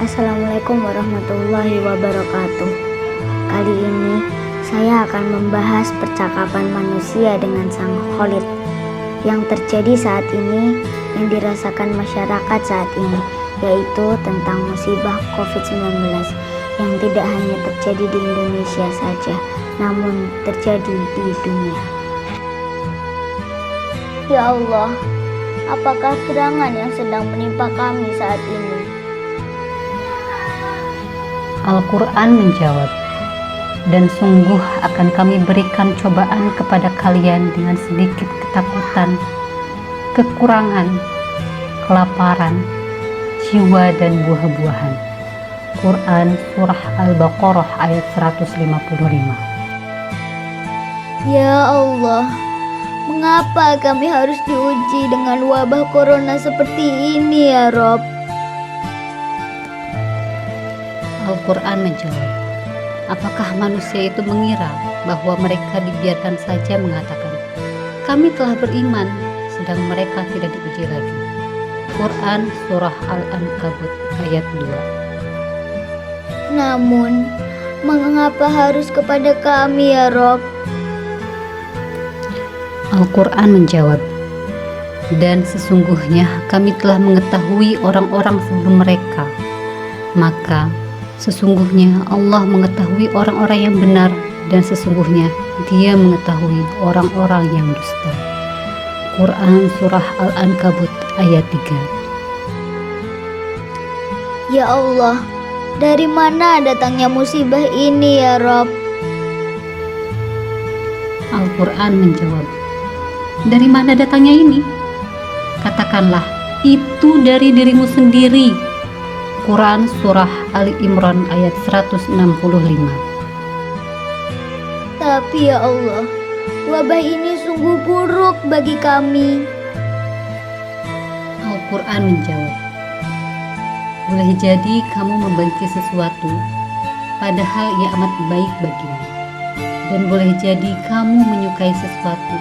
Assalamualaikum warahmatullahi wabarakatuh. Kali ini saya akan membahas percakapan manusia dengan Sang Khalid yang terjadi saat ini, yang dirasakan masyarakat saat ini, yaitu tentang musibah COVID-19 yang tidak hanya terjadi di Indonesia saja, namun terjadi di dunia. Ya Allah, apakah gerangan yang sedang menimpa kami saat ini? Al-Quran menjawab, dan sungguh akan kami berikan cobaan kepada kalian dengan sedikit ketakutan, kekurangan, kelaparan, jiwa dan buah-buahan. Quran Surah Al-Baqarah ayat 155. Ya Allah, mengapa kami harus diuji dengan wabah corona seperti ini ya Rob? Al-Quran menjawab, apakah manusia itu mengira bahwa mereka dibiarkan saja mengatakan, kami telah beriman, sedang mereka tidak diuji lagi. Quran Surah Al-Ankabut ayat 2. Namun, mengapa harus kepada kami ya Rob? Al-Quran menjawab, dan sesungguhnya kami telah mengetahui orang-orang sebelum mereka, maka sesungguhnya Allah mengetahui orang-orang yang benar, dan sesungguhnya Dia mengetahui orang-orang yang dusta. Quran Surah Al-Ankabut ayat 3. Ya Allah, dari mana datangnya musibah ini ya Rob? Al-Quran menjawab, dari mana datangnya ini? Katakanlah, itu dari dirimu sendiri. Quran Surah Ali Imran ayat 165. Tapi ya Allah, wabah ini sungguh buruk bagi kami. Al-Quran menjawab, boleh jadi kamu membenci sesuatu, padahal ia amat baik bagimu. Dan boleh jadi kamu menyukai sesuatu,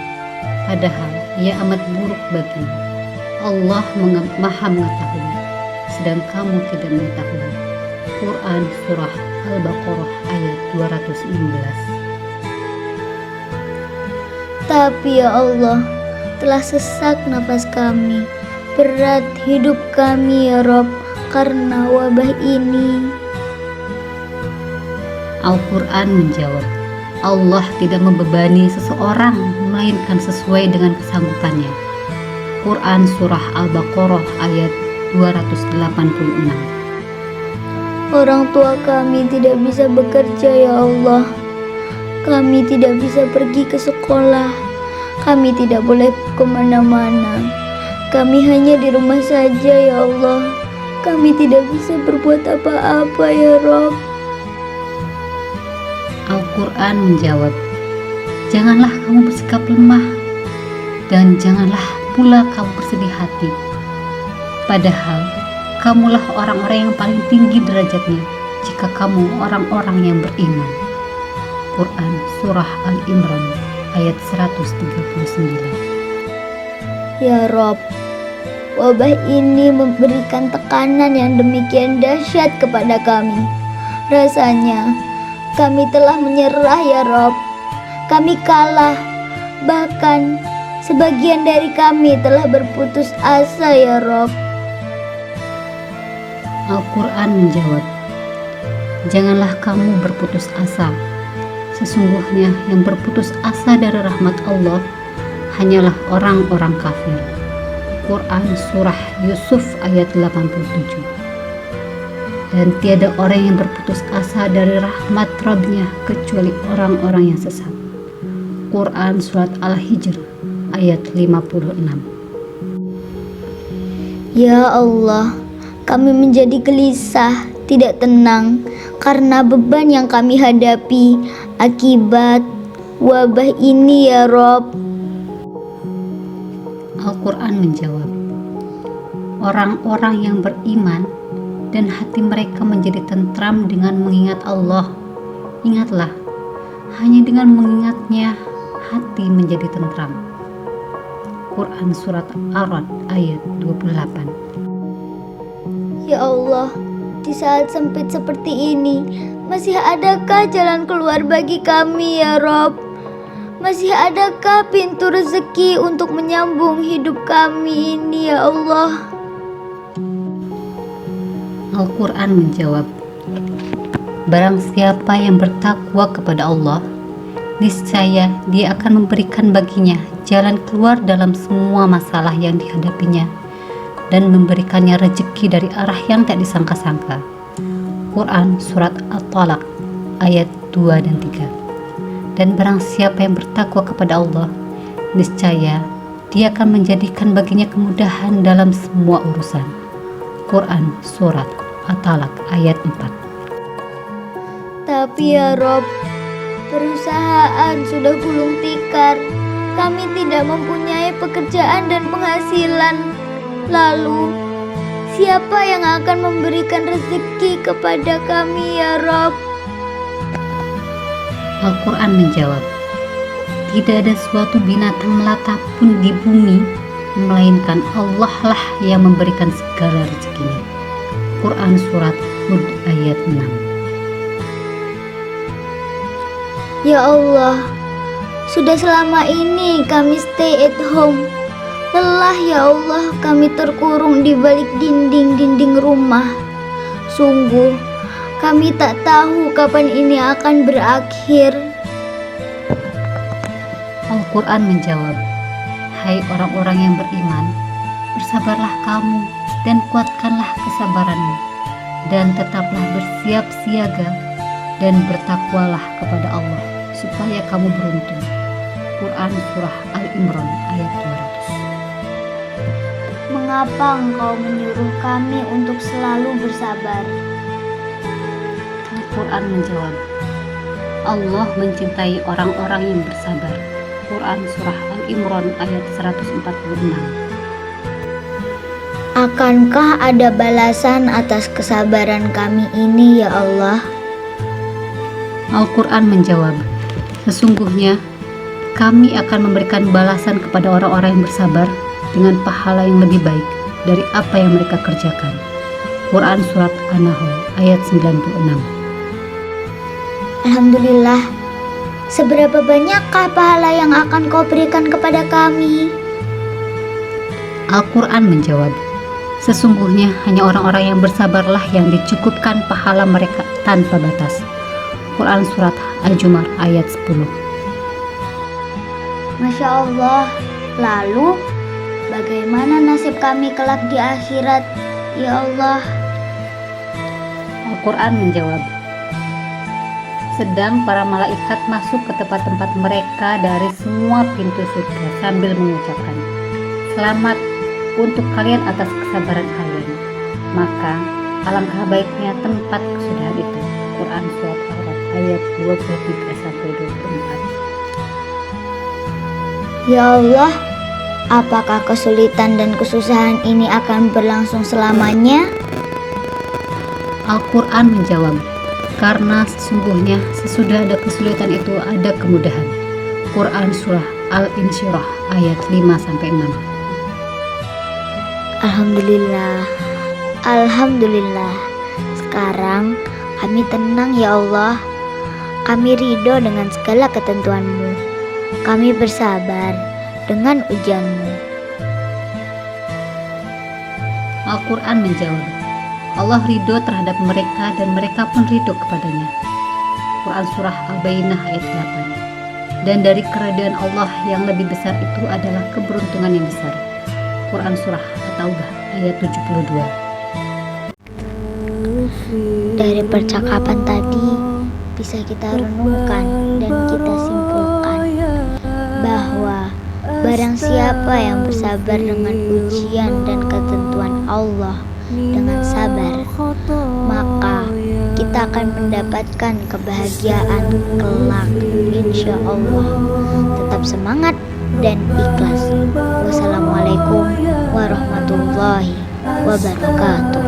padahal ia amat buruk bagimu. Allah Maha mengetahui, sedang kamu tidak mengetahui. Quran Surah Al-Baqarah ayat 216. Tapi ya Allah, telah sesak nafas kami, berat hidup kami ya Rob, karena wabah ini. Al-Quran menjawab, Allah tidak membebani seseorang melainkan sesuai dengan kesanggupannya. Quran Surah Al-Baqarah ayat 286. Orang tua kami tidak bisa bekerja ya Allah. Kami tidak bisa pergi ke sekolah. Kami tidak boleh kemana-mana. Kami hanya di rumah saja ya Allah. Kami tidak bisa berbuat apa-apa ya Rob. Al-Quran menjawab, janganlah kamu bersikap lemah, dan janganlah pula kamu bersedih hati. Padahal kamulah orang-orang yang paling tinggi derajatnya jika kamu orang-orang yang beriman. Quran Surah Al-Imran ayat 139. Ya Rob, wabah ini memberikan tekanan yang demikian dahsyat kepada kami. Rasanya kami telah menyerah ya Rob. Kami kalah. Bahkan sebagian dari kami telah berputus asa ya Rob. Al-Quran menjawab, janganlah kamu berputus asa. Sesungguhnya yang berputus asa dari rahmat Allah hanyalah orang-orang kafir. Quran Surah Yusuf ayat 87. Dan tiada orang yang berputus asa dari rahmat Rabbnya kecuali orang-orang yang sesat. Quran Surat Al-Hijr ayat 56. Ya Allah, kami menjadi gelisah, tidak tenang karena beban yang kami hadapi akibat wabah ini ya Rob. Al-Quran menjawab, orang-orang yang beriman dan hati mereka menjadi tentram dengan mengingat Allah. Ingatlah, hanya dengan mengingatnya hati menjadi tentram. Quran Surat Ar-Ra'd ayat 28. Ya Allah, Di saat sempit seperti ini, masih adakah jalan keluar bagi kami ya Rob? Masih adakah pintu rezeki untuk menyambung hidup kami ini ya Allah? Al-Quran menjawab, barang siapa yang bertakwa kepada Allah, niscaya Dia akan memberikan baginya jalan keluar dalam semua masalah yang dihadapinya dan memberikannya rezeki dari arah yang tak disangka-sangka. Quran Surat At-Talaq ayat 2 dan 3. Dan barang siapa yang bertakwa kepada Allah, niscaya Dia akan menjadikan baginya kemudahan dalam semua urusan. Quran Surat At-Talaq ayat 4. Tapi ya Rob, perusahaan sudah gulung tikar. Kami tidak mempunyai pekerjaan dan penghasilan. Lalu, siapa yang akan memberikan rezeki kepada kami ya Rob? Al-Quran menjawab, tidak ada suatu binatang melata pun di bumi, melainkan Allah lah yang memberikan segala rezekinya. Quran Surat Hud ayat 6. Ya Allah, sudah selama ini kami stay at home. Lelah ya Allah, kami terkurung di balik dinding-dinding rumah. Sungguh, kami tak tahu kapan ini akan berakhir. Al-Quran menjawab, hai orang-orang yang beriman, bersabarlah kamu dan kuatkanlah kesabaranmu, dan tetaplah bersiap siaga dan bertakwalah kepada Allah, supaya kamu beruntung. Quran Surah Al-Imran ayat 200. Mengapa Engkau menyuruh kami untuk selalu bersabar? Al-Quran menjawab, Allah mencintai orang-orang yang bersabar. Quran Surah Al-Imran ayat 146. Akankah ada balasan atas kesabaran kami ini ya Allah? Al-Quran menjawab, sesungguhnya kami akan memberikan balasan kepada orang-orang yang bersabar dengan pahala yang lebih baik dari apa yang mereka kerjakan. Quran Surat An-Nahl ayat 96. Alhamdulillah, seberapa banyakkah pahala yang akan Kau berikan kepada kami? Al-Quran menjawab, sesungguhnya hanya orang-orang yang bersabarlah yang dicukupkan pahala mereka tanpa batas. Quran Surat Al-Jumar ayat 10. Masya Allah, lalu bagaimana nasib kami kelak di akhirat, ya Allah? Al-Quran menjawab, sedang para malaikat masuk ke tempat-tempat mereka dari semua pintu surga sambil mengucapkan, selamat untuk kalian atas kesabaran kalian. Maka alangkah baiknya tempat kesudahan itu. Quran Surat Al-Araf ayat 23-24. Ya Allah, apakah kesulitan dan kesusahan ini akan berlangsung selamanya? Al-Quran menjawab, karena sesungguhnya sesudah ada kesulitan itu ada kemudahan. Quran Surah Al-Insyirah ayat 5-6. Alhamdulillah, Alhamdulillah. Sekarang kami tenang ya Allah. Kami ridho dengan segala ketentuan-Mu. Kami bersabar dengan ujian-Mu. Al-Quran menjawab, Allah ridho terhadap mereka dan mereka pun ridho kepadanya. Quran Surah Al-Bayyinah ayat 8. Dan dari keridhaan Allah yang lebih besar itu adalah keberuntungan yang besar. Quran Surah At-Taubah ayat 72. Dari percakapan tadi bisa kita renungkan dan kita simpulkan bahwa barang siapa yang bersabar dengan ujian dan ketentuan Allah dengan sabar, maka kita akan mendapatkan kebahagiaan kelak insya Allah. Tetap semangat dan ikhlas. Wassalamualaikum warahmatullahi wabarakatuh.